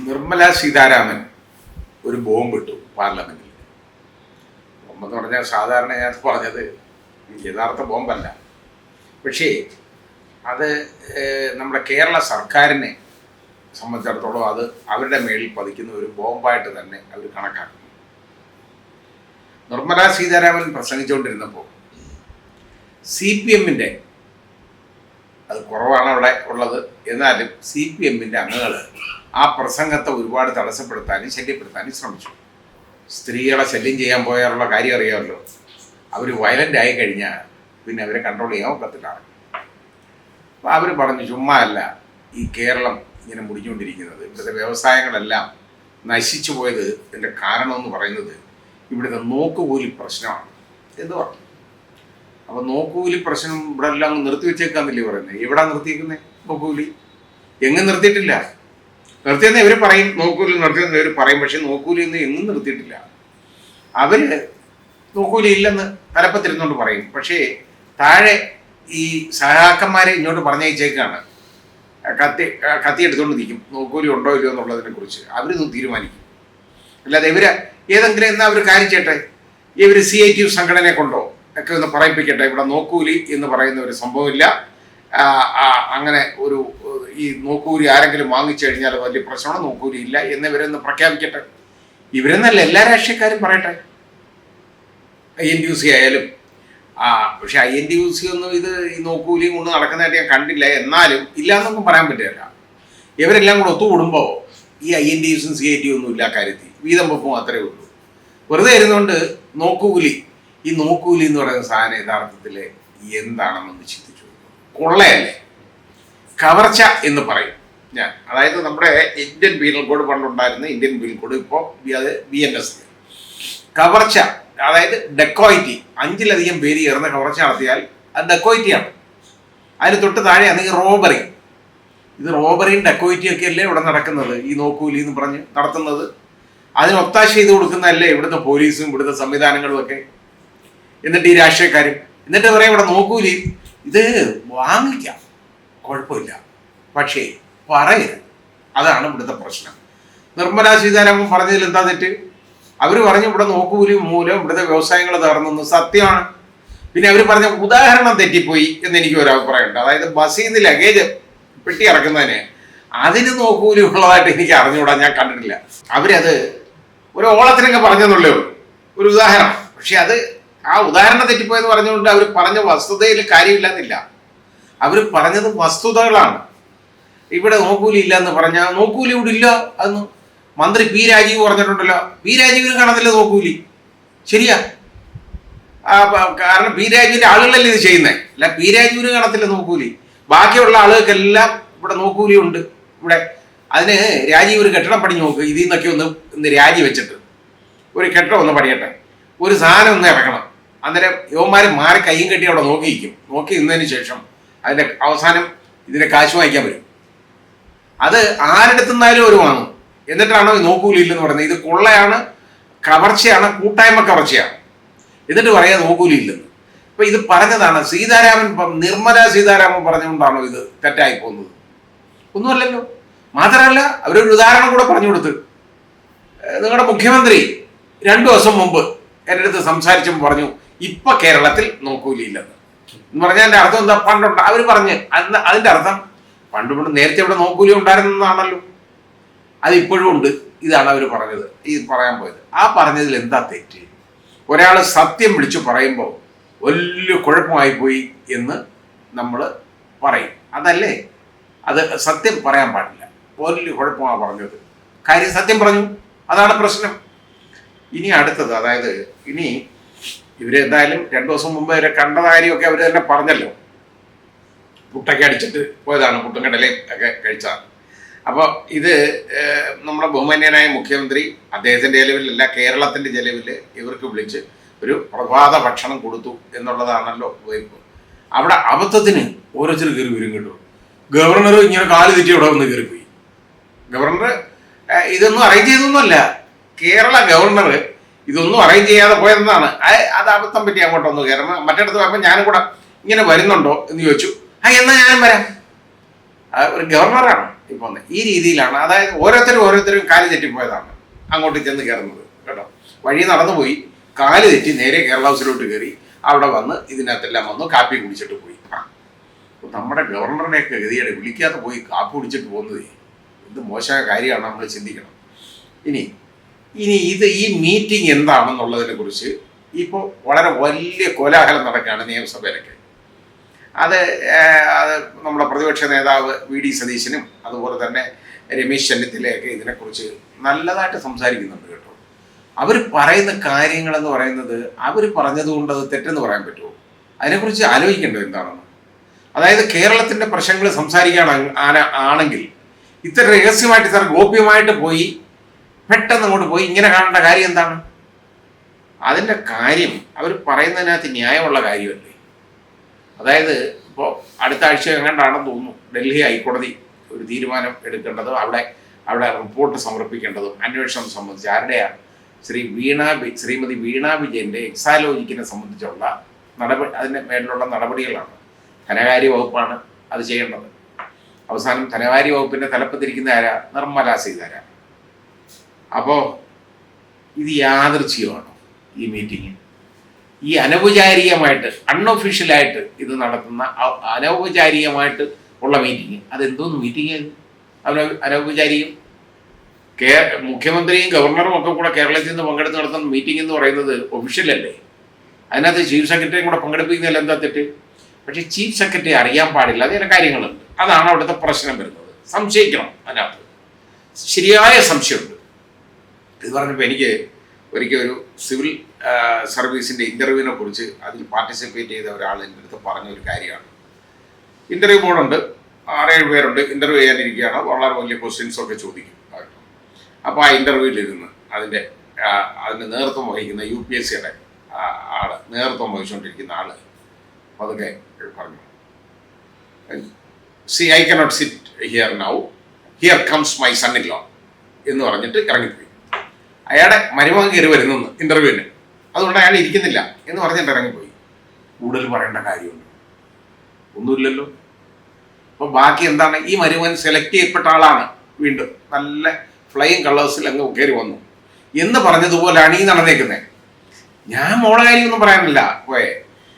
നിർമ്മല സീതാരാമൻ ഒരു ബോംബിട്ടു പാർലമെന്റിൽ. ബോംബെന്ന് പറഞ്ഞാൽ സാധാരണ ഞാൻ പറഞ്ഞത് യഥാർത്ഥ ബോംബല്ല, പക്ഷേ അത് നമ്മുടെ കേരള സർക്കാരിനെ സംബന്ധിച്ചിടത്തോളം അത് അവരുടെ മേളിൽ പതിക്കുന്ന ഒരു ബോംബായിട്ട് തന്നെ അവർ കണക്കാക്കുന്നു. നിർമ്മല സീതാരാമൻ പ്രസംഗിച്ചുകൊണ്ടിരുന്നപ്പോൾ CPM-ന്റെ, അത് കുറവാണ് അവിടെ ഉള്ളത്, എന്നാലും CPM-ന്റെ അംഗങ്ങൾ ആ പ്രസംഗത്തെ ഒരുപാട് തടസ്സപ്പെടുത്താനും ശല്യപ്പെടുത്താനും ശ്രമിച്ചു. സ്ത്രീകളെ ശല്യം ചെയ്യാൻ പോയാലുള്ള കാര്യം അറിയാമല്ലോ, അവർ വയലൻ്റ് ആയി കഴിഞ്ഞാൽ പിന്നെ അവരെ കൺട്രോൾ ചെയ്യാൻ ഒക്കത്തില്ല. അപ്പോൾ അവർ പറഞ്ഞു, ചുമ്മാ അല്ല ഈ കേരളം ഇങ്ങനെ മുടിഞ്ഞുകൊണ്ടിരിക്കുന്നത്, ഇവിടുത്തെ വ്യവസായങ്ങളെല്ലാം നശിച്ചു പോയത് ഇതിൻ്റെ കാരണമെന്ന് പറയുന്നത് ഇവിടുത്തെ നോക്കുകൂലി പ്രശ്നമാണ് എന്ന് പറഞ്ഞു. അപ്പോൾ നോക്കുകൂലി പ്രശ്നം ഇവിടെ എല്ലാം നിർത്തി വെച്ചേക്കാന്നില്ലേ പറയുന്നത്. എവിടെ നിർത്തിയേക്കുന്നത് നോക്കുകൂലി? എങ്ങും നിർത്തിയിട്ടില്ല. നിർത്തിയെന്ന് ഇവർ പറയും, നോക്കൂലി നിർത്തിയെന്ന് ഇവർ പറയും, പക്ഷെ നോക്കൂലി ഒന്നും എങ്ങും നിർത്തിയിട്ടില്ല. അവർ നോക്കൂലി ഇല്ലെന്ന് തലപ്പത്തിരുന്നുകൊണ്ട് പറയും, പക്ഷേ താഴെ ഈ സഹാക്കന്മാരെ ഇങ്ങോട്ട് പറഞ്ഞയച്ചേക്കാണ്. കത്തി എടുത്തുകൊണ്ട് നിൽക്കും, നോക്കൂലി ഉണ്ടോ ഇല്ലയോ എന്നുള്ളതിനെ കുറിച്ച് അവരൊന്നും തീരുമാനിക്കും. അല്ലാതെ ഏതെങ്കിലും എന്നാൽ അവർ കാര്യം ചെയ്യട്ടെ, ഇവർ CITU സംഘടനയെ കൊണ്ടോ ഒക്കെ ഒന്ന് പറയിപ്പിക്കട്ടെ, ഇവിടെ നോക്കൂലി എന്ന് പറയുന്ന ഒരു സംഭവമില്ല, അങ്ങനെ ഒരു ഈ നോക്കൂലി ആരെങ്കിലും വാങ്ങിച്ചു കഴിഞ്ഞാൽ വലിയ പ്രശ്നമാണ്, നോക്കൂലി ഇല്ല എന്നിവരൊന്ന് പ്രഖ്യാപിക്കട്ടെ. ഇവരെന്നല്ല എല്ലാ രാഷ്ട്രീയക്കാരും പറയട്ടെ, INTUC ആയാലും. പക്ഷെ INTUC ഒന്നും ഇത് ഈ നോക്കൂലിയും കൊണ്ട് നടക്കുന്നതായിട്ട് ഞാൻ കണ്ടില്ല. എന്നാലും ഇല്ലാന്നൊന്നും പറയാൻ പറ്റില്ല. ഇവരെല്ലാം കൂടെ ഒത്തുകൂടുമ്പോൾ ഈ INTUC CITU ഒന്നും ഇല്ല കാര്യത്തിൽ, വീതം വെപ്പും അത്രയേ ഉള്ളൂ. വെറുതെ ഇരുന്നുകൊണ്ട് നോക്കൂലി, ഈ നോക്കൂലി എന്ന് പറയുന്ന സാധനം യഥാർത്ഥത്തിൽ എന്താണെന്നൊന്ന് ചിന്തിച്ചു. കൊള്ളയല്ലേ, കവർച്ച എന്ന് പറയും ഞാൻ. അതായത് നമ്മുടെ ഇന്ത്യൻ പീനൽ കോഡ് പണ്ടുണ്ടായിരുന്ന ഇന്ത്യൻ പീനൽ കോഡ് ഇപ്പോൾ അത് BNS. കവർച്ച അതായത് ഡെക്കോയിറ്റി, 5-ലധികം പേര് ചേർന്ന് കവർച്ച നടത്തിയാൽ അത് ഡെക്കോയിറ്റിയാണ്. അതിന് തൊട്ട് താഴെയാണ് ഈ റോബറി. ഇത് റോബറിയും ഡെക്കോയിറ്റിയും ഒക്കെ അല്ലേ ഇവിടെ നടക്കുന്നത്, ഈ നോക്കൂലി എന്ന് പറഞ്ഞ് നടത്തുന്നത്. അതിന് ഒത്താശ ചെയ്ത് കൊടുക്കുന്നതല്ലേ ഇവിടുത്തെ പോലീസും ഇവിടുത്തെ സംവിധാനങ്ങളും ഒക്കെ. എന്നിട്ട് ഈ രാഷ്ട്രീയക്കാരും എന്നിട്ട് പറയാം ഇവിടെ നോക്കൂലി, ഇത് വാങ്ങിക്കാം കുഴപ്പമില്ല, പക്ഷേ പറയരുത്. അതാണ് ഇവിടുത്തെ പ്രശ്നം. നിർമ്മല സീതാരാമൻ പറഞ്ഞതിൽ എന്താ തെറ്റ്? അവർ പറഞ്ഞു ഇവിടെ നോക്കൂലി മൂലം ഇവിടുത്തെ വ്യവസായങ്ങൾ തകർന്നു, സത്യമാണ്. പിന്നെ അവർ പറഞ്ഞ ഉദാഹരണം തെറ്റിപ്പോയി എന്ന് എനിക്ക് ഒരു അഭിപ്രായമുണ്ട്. അതായത് ബസ്സിൽ നിന്ന് ലഗേജ് പെട്ടി ഇറക്കുന്നതിന് അതിന് നോക്കൂലി ഉള്ളതായിട്ട് എനിക്ക് അറിഞ്ഞുകൂടാ, ഞാൻ കണ്ടിട്ടില്ല. അവരത് ഒരു ഓളത്തിനൊക്കെ പറഞ്ഞെന്നുള്ളൂ, ഒരു ഉദാഹരണം. പക്ഷെ അത് ആ ഉദാഹരണം തെറ്റിപ്പോയെന്ന് പറഞ്ഞുകൊണ്ട് അവർ പറഞ്ഞ വസ്തുതയിൽ കാര്യമില്ലെന്നില്ല. അവർ പറഞ്ഞത് വസ്തുതകളാണ്. ഇവിടെ നോക്കൂലി ഇല്ല എന്ന് പറഞ്ഞാൽ നോക്കൂലി ഇവിടെ ഇല്ല അതൊന്നും മന്ത്രി P. രാജീവ് പറഞ്ഞിട്ടുണ്ടല്ലോ. P. രാജീവിന് കാണത്തില്ല നോക്കൂലി, ശരിയാ. കാരണം P. രാജീവിന്റെ ആളുകളല്ലേ ഇത് ചെയ്യുന്നത്, അല്ല P. രാജീവിന് കാണത്തില്ല നോക്കൂലി. ബാക്കിയുള്ള ആളുകൾക്കെല്ലാം ഇവിടെ നോക്കൂലി ഉണ്ട്. ഇവിടെ അതിന് രാജീവ് ഒരു കെട്ടിടം പണി നോക്ക്, ഇതിൽ നിന്നൊക്കെ ഒന്ന് രാജി വെച്ചിട്ട് ഒരു കെട്ടിടം ഒന്ന് പണിയട്ടെ, ഒരു സാധനം ഒന്ന് ഇറക്കണം. അന്നേരം യുവന്മാർ മാറി കയ്യും കെട്ടി അവിടെ നോക്കിയിരിക്കും. നോക്കി നിന്നതിന് ശേഷം അതിൻ്റെ അവസാനം ഇതിൻ്റെ കാശ് വാങ്ങിക്കാൻ വരും. അത് ആരെടുത്തുന്നാലും ഒരു വാങ്ങും. എന്നിട്ടാണോ ഈ നോക്കൂലി ഇല്ലെന്ന് പറയുന്നത്? ഇത് കൊള്ളയാണ്, കവർച്ചയാണ്, കൂട്ടായ്മ കവർച്ചയാണ്. എന്നിട്ട് പറയാ നോക്കൂലി ഇല്ലെന്ന്. അപ്പൊ ഇത് പറഞ്ഞതാണ് സീതാരാമൻ, നിർമ്മല സീതാരാമൻ പറഞ്ഞുകൊണ്ടാണോ ഇത് തെറ്റായി പോകുന്നത്? ഒന്നുമല്ലല്ലോ. മാത്രമല്ല അവരൊരു ഉദാഹരണം കൂടെ പറഞ്ഞു കൊടുത്ത്, നിങ്ങളുടെ മുഖ്യമന്ത്രി 2 ദിവസം മുമ്പ് എൻ്റെ അടുത്ത് സംസാരിച്ചപ്പോൾ പറഞ്ഞു ഇപ്പൊ കേരളത്തിൽ നോക്കൂലി ഇല്ലെന്ന്. എന്ന് പറഞ്ഞാൽ എൻ്റെ അർത്ഥം എന്താ? പണ്ടുണ്ട് അവർ പറഞ്ഞ് അതിൻ്റെ അർത്ഥം പണ്ട് നേരത്തെ ഇവിടെ നോക്കൂലി ഉണ്ടായിരുന്നതാണല്ലോ, അത് ഇപ്പോഴും ഉണ്ട്. ഇതാണ് അവർ പറഞ്ഞത്, ഈ പറയാൻ പോയത്. ആ പറഞ്ഞതിൽ എന്താ തെറ്റ്? ഒരാൾ സത്യം വിളിച്ചു പറയുമ്പോൾ വലിയ കുഴപ്പമായി പോയി എന്ന് നമ്മൾ പറയും, അതല്ലേ? അത് സത്യം പറയാൻ പാടില്ല. വലിയ കുഴപ്പമാണ് പറഞ്ഞത്, കാര്യം സത്യം പറഞ്ഞു, അതാണ് പ്രശ്നം. ഇനി അടുത്തത്, അതായത് ഇനി ഇവരെന്തായാലും 2 ദിവസം മുമ്പ് ഇവരെ കണ്ട കാര്യമൊക്കെ അവർ തന്നെ പറഞ്ഞല്ലോ. പുട്ടൊക്കെ അടിച്ചിട്ട് പോയതാണ്, പുട്ടും കടലയും ഒക്കെ കഴിച്ചതാണ്. അപ്പോൾ ഇത് നമ്മുടെ ബഹുമാന്യനായ മുഖ്യമന്ത്രി അദ്ദേഹത്തിൻ്റെ ചെലവിലല്ല, കേരളത്തിൻ്റെ ചെലവിൽ ഇവർക്ക് വിളിച്ച് ഒരു പ്രഭാത ഭക്ഷണം കൊടുത്തു എന്നുള്ളതാണല്ലോ വൈപ്പ്. അവിടെ അബദ്ധത്തിന് ഓരോരുത്തർ കയറി വരും കേട്ടോ. ഗവർണർ ഇങ്ങനെ കാല് തെറ്റി അവിടെ വന്ന് കയറിപ്പോയി. ഗവർണർ ഇതൊന്നും അറേഞ്ച് ചെയ്തൊന്നുമല്ല, കേരള ഗവർണർ ഇതൊന്നും അറേഞ്ച് ചെയ്യാതെ പോയതെന്നാണ്. അത് അബദ്ധം പറ്റി അങ്ങോട്ടൊന്ന് കയറുമ്പോൾ മറ്റിടത്ത് പോയപ്പോൾ ഞാനും കൂടെ ഇങ്ങനെ വരുന്നുണ്ടോ എന്ന് ചോദിച്ചു. എന്നാൽ ഞാനും വരാം. ഒരു ഗവർണറാണ്, ഇപ്പം ഈ രീതിയിലാണ്. അതായത് ഓരോരുത്തരും കാല് തെറ്റിപ്പോയതാണ് അങ്ങോട്ട് ചെന്ന് കയറുന്നത് കേട്ടോ. വഴി നടന്നുപോയി, കാല് തെറ്റി നേരെ കേരള ഹൗസിലോട്ട് കയറി, അവിടെ വന്ന് ഇതിനകത്തെല്ലാം വന്നു കാപ്പി കുടിച്ചിട്ട് പോയി. നമ്മുടെ ഗവർണറിനെയൊക്കെ ഗതിയുടെ വിളിക്കാതെ പോയി കാപ്പി കുടിച്ചിട്ട് പോകുന്നത് എന്ത് മോശമായ കാര്യമാണ് നമ്മൾ ചിന്തിക്കണം. ഇനി ഈ മീറ്റിംഗ് എന്താണെന്നുള്ളതിനെ കുറിച്ച് ഇപ്പോൾ വളരെ വലിയ കോലാഹലം നടക്കുകയാണ് നിയമസഭയിലൊക്കെ. അത് നമ്മുടെ പ്രതിപക്ഷ നേതാവ് വി ഡി സതീശനും അതുപോലെ തന്നെ രമേശ് ചെന്നിത്തലയൊക്കെ ഇതിനെക്കുറിച്ച് നല്ലതായിട്ട് സംസാരിക്കുന്നുണ്ട് കേട്ടോ. അവർ പറയുന്ന കാര്യങ്ങളെന്ന് പറയുന്നത് അവർ പറഞ്ഞതുകൊണ്ട് അത് തെറ്റെന്ന് പറയാൻ പറ്റുമോ? അതിനെക്കുറിച്ച് ആലോചിക്കേണ്ടത് എന്താണെന്ന്. അതായത് കേരളത്തിൻ്റെ പ്രശ്നങ്ങൾ ആണെങ്കിൽ ഇത്ര രഹസ്യമായിട്ട് ഇത്ര ഗോപ്യമായിട്ട് പോയി പെട്ടെന്ന് അങ്ങോട്ട് പോയി ഇങ്ങനെ കാണേണ്ട കാര്യം എന്താണ്? അതിൻ്റെ കാര്യം അവർ പറയുന്നതിനകത്ത് ന്യായമുള്ള കാര്യമല്ലേ? അതായത് ഇപ്പോൾ അടുത്ത ആഴ്ച എങ്ങാണ്ടാണെന്ന് തോന്നുന്നു ഡൽഹി ഹൈക്കോടതി ഒരു തീരുമാനം എടുക്കേണ്ടതും അവിടെ റിപ്പോർട്ട് സമർപ്പിക്കേണ്ടതും അന്വേഷണം സംബന്ധിച്ച് ആരുടെയാണ്? ശ്രീമതി വീണ വിജയൻ്റെ എക്സാലോജിക്കിനെ സംബന്ധിച്ചുള്ള അതിൻ്റെ മേലിലുള്ള നടപടികളാണ്. ധനകാര്യ വകുപ്പാണ് അത് ചെയ്യേണ്ടത്. അവസാനം ധനകാര്യ വകുപ്പിൻ്റെ തലപ്പത്തിരിക്കുന്ന ആരാ? നിർമ്മല സീതാരാമൻ. അപ്പോൾ ഇത് യാദൃച്ഛികമാണോ ഈ മീറ്റിംഗ്? ഈ അനൗപചാരികമായിട്ട് അൺഒഫീഷ്യലായിട്ട് ഇത് നടത്തുന്ന അനൗപചാരികമായിട്ട് ഉള്ള മീറ്റിംഗ്, അതെന്തോന്ന് മീറ്റിംഗ് ആയിരുന്നു? അനൗപചാരികം. മുഖ്യമന്ത്രിയും ഗവർണറും ഒക്കെ കൂടെ കേരളത്തിൽ നിന്ന് പങ്കെടുത്ത് നടത്തുന്ന മീറ്റിംഗ് എന്ന് പറയുന്നത് ഒഫീഷ്യലല്ലേ? അതിനകത്ത് ചീഫ് സെക്രട്ടറിയും കൂടെ പങ്കെടുപ്പിക്കുന്നതിൽ എന്താ തെറ്റ്? പക്ഷേ ചീഫ് സെക്രട്ടറി അറിയാൻ പാടില്ല, അതിൻ്റെ കാര്യങ്ങളുണ്ട്. അതാണ് അവിടുത്തെ പ്രശ്നം വരുന്നത്. സംശയിക്കണം, അതിനകത്ത് ശരിയായ സംശയമുണ്ട്. ഇത് പറഞ്ഞപ്പോൾ എനിക്ക് ഒരിക്കൽ ഒരു സിവിൽ സർവീസിൻ്റെ ഇൻ്റർവ്യൂവിനെ കുറിച്ച് അതിൽ പാർട്ടിസിപ്പേറ്റ് ചെയ്ത ഒരാൾ എൻ്റെ അടുത്ത് പറഞ്ഞൊരു കാര്യമാണ്. ഇൻ്റർവ്യൂ ബോർഡുണ്ട്, 6-7 പേരുണ്ട്, ഇൻ്റർവ്യൂ ചെയ്യാനിരിക്കുകയാണ്. വളരെ വലിയ ക്വസ്റ്റ്യൻസൊക്കെ ചോദിക്കും. അപ്പോൾ ആ ഇൻ്റർവ്യൂവിലിരുന്ന് അതിന് നേതൃത്വം വഹിക്കുന്ന UPSCയുടെ ആൾ, നേതൃത്വം വഹിച്ചുകൊണ്ടിരിക്കുന്ന ആൾ അതൊക്കെ പറഞ്ഞു, I cannot sit here now, here comes my son-in-law എന്ന് പറഞ്ഞിട്ട് ഇറങ്ങിപ്പോയി. അയാളുടെ മരുമകൻ കയറി വരുന്നു ഇൻ്റർവ്യൂവിന്, അതുകൊണ്ട് അയാൾ ഇരിക്കുന്നില്ല എന്ന് പറഞ്ഞിട്ട് ഇറങ്ങിപ്പോയി. കൂടുതൽ പറയേണ്ട കാര്യമുണ്ട്? ഒന്നുമില്ലല്ലോ. അപ്പോൾ ബാക്കി എന്താണ്? ഈ മരുമകൻ സെലക്ട് ചെയ്യപ്പെട്ട ആളാണ്, വീണ്ടും നല്ല ഫ്ലൈയിങ് കളേഴ്സിൽ അങ്ങ് കയറി വന്നു എന്ന് പറഞ്ഞതുപോലെയാണ് ഈ നടന്നേക്കുന്നത്. ഞാൻ മോളെ കാര്യമൊന്നും പറയാനില്ല പോയെ.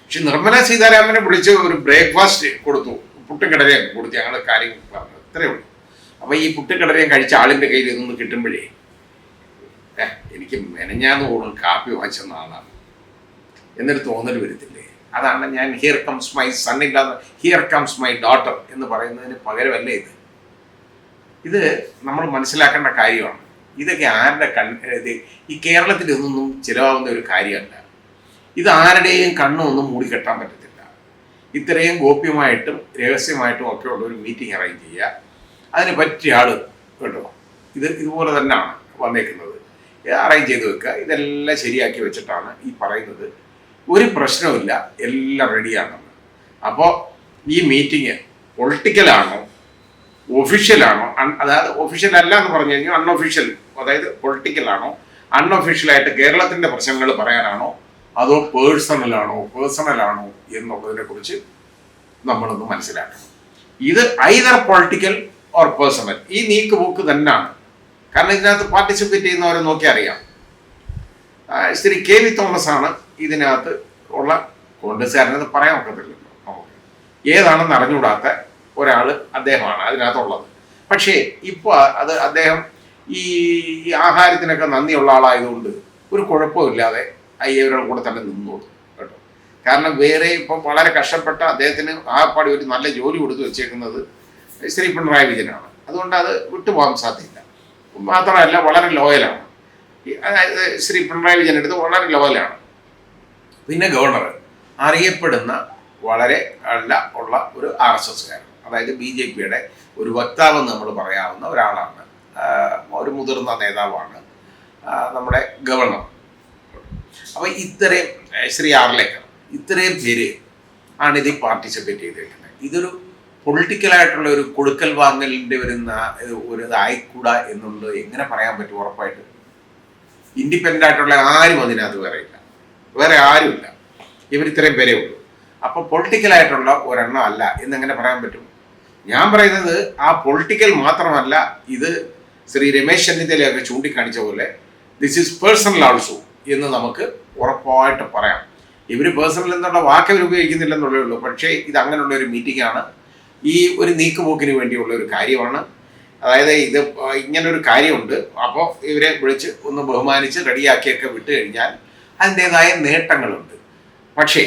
പക്ഷെ നിർമ്മല സീതാരാമനെ വിളിച്ച് ഒരു ബ്രേക്ക്ഫാസ്റ്റ് കൊടുത്തു, പുട്ടുകടലയും കൊടുത്ത് ഞങ്ങൾ കാര്യം പറഞ്ഞു, ഇത്രയേ ഉള്ളൂ. അപ്പോൾ ഈ പുട്ടുകടലയും കഴിച്ച ആളിൻ്റെ കയ്യിൽ ഇതൊന്ന് കിട്ടുമ്പോഴേ എനിക്ക് മെനഞ്ഞാന്ന് പോലും കാപ്പി വാങ്ങിച്ചെന്ന ആളാണ് എന്നൊരു തോന്നൽ വരത്തില്ലേ? അതാണ് ഞാൻ ഹിയർ കംസ് മൈ സൺ ഇല്ലാതെ ഹിയർ കംസ് മൈ ഡോട്ടർ എന്ന് പറയുന്നതിന് പകരമല്ലേ ഇത് നമ്മൾ മനസ്സിലാക്കേണ്ട കാര്യമാണ്. ഇതൊക്കെ ആരുടെ ഈ കേരളത്തിൽ ഇതൊന്നും ചിലവാകുന്ന ഒരു കാര്യമല്ല. ഇത് ആരുടെയും കണ്ണൊന്നും മൂടിക്കെട്ടാൻ പറ്റത്തില്ല. ഇത്രയും ഗോപ്യമായിട്ടും രഹസ്യമായിട്ടും ഒക്കെ ഉള്ള ഒരു മീറ്റിംഗ് അറേഞ്ച് ചെയ്യുക, അതിന് പറ്റിയ ആൾ കേട്ടോ. ഇതുപോലെ തന്നെയാണ് വന്നേക്കുന്നത്. അറേഞ്ച് ചെയ്ത് വെക്കുക, ഇതെല്ലാം ശരിയാക്കി വെച്ചിട്ടാണ് ഈ പറയുന്നത്. ഒരു പ്രശ്നവുമില്ല, എല്ലാം റെഡിയാണെന്ന്. അപ്പോൾ ഈ മീറ്റിംഗ് പൊളിറ്റിക്കലാണോ ഒഫീഷ്യലാണോ? അതായത് ഒഫീഷ്യൽ അല്ല എന്ന് പറഞ്ഞു കഴിഞ്ഞാൽ അൺഒഫീഷ്യൽ, അതായത് പൊളിറ്റിക്കലാണോ അൺഒഫീഷ്യലായിട്ട് കേരളത്തിൻ്റെ പ്രശ്നങ്ങൾ പറയാനാണോ അതോ പേഴ്സണലാണോ എന്നുള്ളതിനെ കുറിച്ച് നമ്മളൊന്ന് മനസ്സിലാക്കണം. ഇത് ഐദർ പൊളിറ്റിക്കൽ ഓർ പേഴ്സണൽ, ഈ നീക്കുപോക്ക് തന്നെയാണ്. കാരണം ഇതിനകത്ത് പാർട്ടിസിപ്പേറ്റ് ചെയ്യുന്നവരെ നോക്കി അറിയാം. ശ്രീ KV തോമസ് ആണ് ഇതിനകത്ത് ഉള്ള കോൺഗ്രസ്സുകാരനത് പറയാൻ ഒക്കത്തില്ലല്ലോ നമുക്ക്. ഏതാണെന്ന് അറിഞ്ഞുകൂടാത്ത ഒരാൾ അദ്ദേഹമാണ് അതിനകത്തുള്ളത്. പക്ഷേ ഇപ്പോൾ അദ്ദേഹം ഈ ആഹാരത്തിനൊക്കെ നന്ദിയുള്ള ആളായതുകൊണ്ട് ഒരു കുഴപ്പമില്ലാതെ ഇവരുടെ കൂടെ തന്നെ നിന്നോളൂ കേട്ടോ. കാരണം വേറെ ഇപ്പം വളരെ കഷ്ടപ്പെട്ട അദ്ദേഹത്തിന് ആപ്പാടി ഒരു നല്ല ജോലി കൊടുത്ത് വെച്ചേക്കുന്നത് ശ്രീ പിണറായി വിജയനാണ്. അതുകൊണ്ട് അത് വിട്ടുപോകാൻ സാധ്യത. മാത്രമല്ല വളരെ ലോയലാണ്. അതായത് ശ്രീ പിണറായി വിജയൻ്റെ അടുത്ത് വളരെ ലോയലാണ്. പിന്നെ ഗവർണർ അറിയപ്പെടുന്ന വളരെ ഉള്ള ഒരു RSSകാരൻ, അതായത് BJPയുടെ ഒരു വക്താവെന്ന് നമ്മൾ പറയാവുന്ന ഒരാളാണ്, ഒരു മുതിർന്ന നേതാവാണ് നമ്മുടെ ഗവർണർ. അപ്പോൾ ഇത്രയും ശ്രീ ആർലേക്കർ, ഇത്രയും പേര് ആണ് ഇതിൽ പാർട്ടിസിപ്പേറ്റ് ചെയ്തിരിക്കുന്നത്. ഇതൊരു പൊളിറ്റിക്കലായിട്ടുള്ള ഒരു കൊടുക്കൽ വാങ്ങലിൻ്റെ ഒരു ഇതായിക്കൂടാ എന്നുള്ളത് എങ്ങനെ പറയാൻ പറ്റും? ഉറപ്പായിട്ട് ഇൻഡിപെൻഡൻ്റ് ആയിട്ടുള്ള ആരും അതിനകത്ത് വേറെ ആരുമില്ല, ഇവർ ഇത്രയും പേരേ ഉള്ളൂ. അപ്പോൾ പൊളിറ്റിക്കലായിട്ടുള്ള ഒരെണ്ണം അല്ല എന്നെങ്ങനെ പറയാൻ പറ്റും? ഞാൻ പറയുന്നത് ആ പൊളിറ്റിക്കൽ മാത്രമല്ല, ഇത് ശ്രീ രമേശ് ചെന്നിത്തലയൊക്കെ ചൂണ്ടിക്കാണിച്ച പോലെ ദിസ് ഈസ് പേഴ്സണൽ ആൾസോ എന്ന് നമുക്ക് ഉറപ്പായിട്ട് പറയാം. ഇവർ പേഴ്സണൽ എന്നുള്ള വാക്ക് അവർ ഉപയോഗിക്കുന്നില്ലെന്നുള്ളേ ഉള്ളൂ. പക്ഷേ ഇത് അങ്ങനെയുള്ള ഒരു മീറ്റിംഗ് ആണ്, ഈ ഒരു നീക്കുപോക്കിന് വേണ്ടിയുള്ള ഒരു കാര്യമാണ്. അതായത് ഇത് ഇങ്ങനൊരു കാര്യമുണ്ട്, അപ്പോൾ ഇവരെ വിളിച്ച് ഒന്ന് ബഹുമാനിച്ച് റെഡിയാക്കിയൊക്കെ വിട്ട് കഴിഞ്ഞാൽ അതിൻ്റെതായ നേട്ടങ്ങളുണ്ട്. പക്ഷേ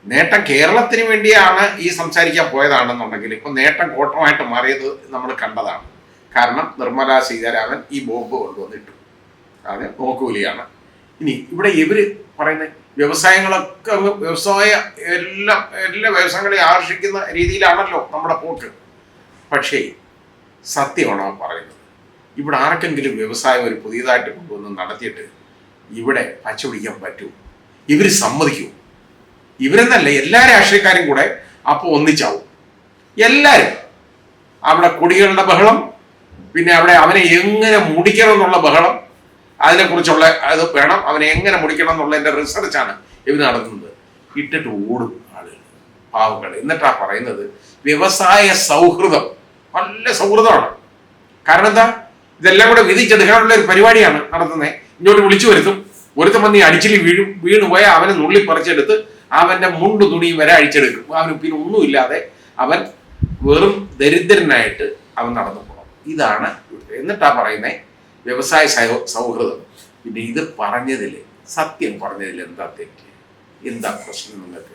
നേട്ടം കേരളത്തിന് വേണ്ടിയാണ് ഈ സംസാരിക്കാൻ പോയതാണെന്നുണ്ടെങ്കിൽ ഇപ്പം നേട്ടം കോട്ടമായിട്ട് മാറിയത് നമ്മൾ കണ്ടതാണ്. കാരണം നിർമ്മലാ സീതാരാമൻ ഈ ബോംബ് കൊണ്ടുവന്നിട്ടു, അത് നോക്കൂലിയാണ്. ഇനി ഇവിടെ ഇവര് പറയുന്ന വ്യവസായങ്ങളൊക്കെ എല്ലാ വ്യവസായങ്ങളെയും ആകർഷിക്കുന്ന രീതിയിലാണല്ലോ നമ്മുടെ പോക്ക്. പക്ഷേ സത്യമാണോ പറയുന്നത്? ഇവിടെ ആർക്കെങ്കിലും വ്യവസായം ഒരു പുതിയതായിട്ട് കൊണ്ടുവന്ന് നടത്തിയിട്ട് ഇവിടെ പച്ച പിടിക്കാൻ പറ്റൂ? ഇവർ സമ്മതിക്കൂ? ഇവരെന്നല്ല, എല്ലാ രാഷ്ട്രീയക്കാരും കൂടെ അപ്പോൾ ഒന്നിച്ചാവും. എല്ലാവരും അവിടെ കുടികളുടെ ബഹളം, പിന്നെ അവിടെ അവനെ എങ്ങനെ മുടിക്കണം എന്നുള്ള ബഹളം, അതിനെക്കുറിച്ചുള്ള അത് വേണം, അവനെ എങ്ങനെ മുടിക്കണം എന്നുള്ളതിൻ്റെ റിസർച്ചാണ് ഇവർ നടത്തുന്നത്. ഇട്ടിട്ട് ഓടും ആളുകൾ, പാവങ്ങൾ. എന്നിട്ടാ പറയുന്നത് വ്യവസായ സൗഹൃദം. നല്ല സൗഹൃദമാണ്. കാരണം എന്താ, ഇതെല്ലാം കൂടെ വിധിച്ചെടുക്കാനുള്ള ഒരു പരിപാടിയാണ് നടത്തുന്നത്. ഇങ്ങോട്ട് വിളിച്ചു വരുത്തും, ഒരുത്തം വന്ന് അടിച്ചിൽ വീണു പോയാൽ അവനെ നുള്ളി പറിച്ചെടുത്ത് അവൻ്റെ മുണ്ടു തുണിയും വരെ അഴിച്ചെടുക്കും. അവന് പിന്നെ ഒന്നുമില്ലാതെ അവൻ വെറും ദരിദ്രനായിട്ട് അവൻ നടന്നു പോകണം. ഇതാണ്. എന്നിട്ടാ പറയുന്നത് വ്യവസായ സൗഹൃദം. പിന്നെ ഇത് പറഞ്ഞതിൽ, സത്യം പറഞ്ഞതിൽ എന്താ തെറ്റ്, എന്താ പ്രശ്നം നിങ്ങൾക്ക്?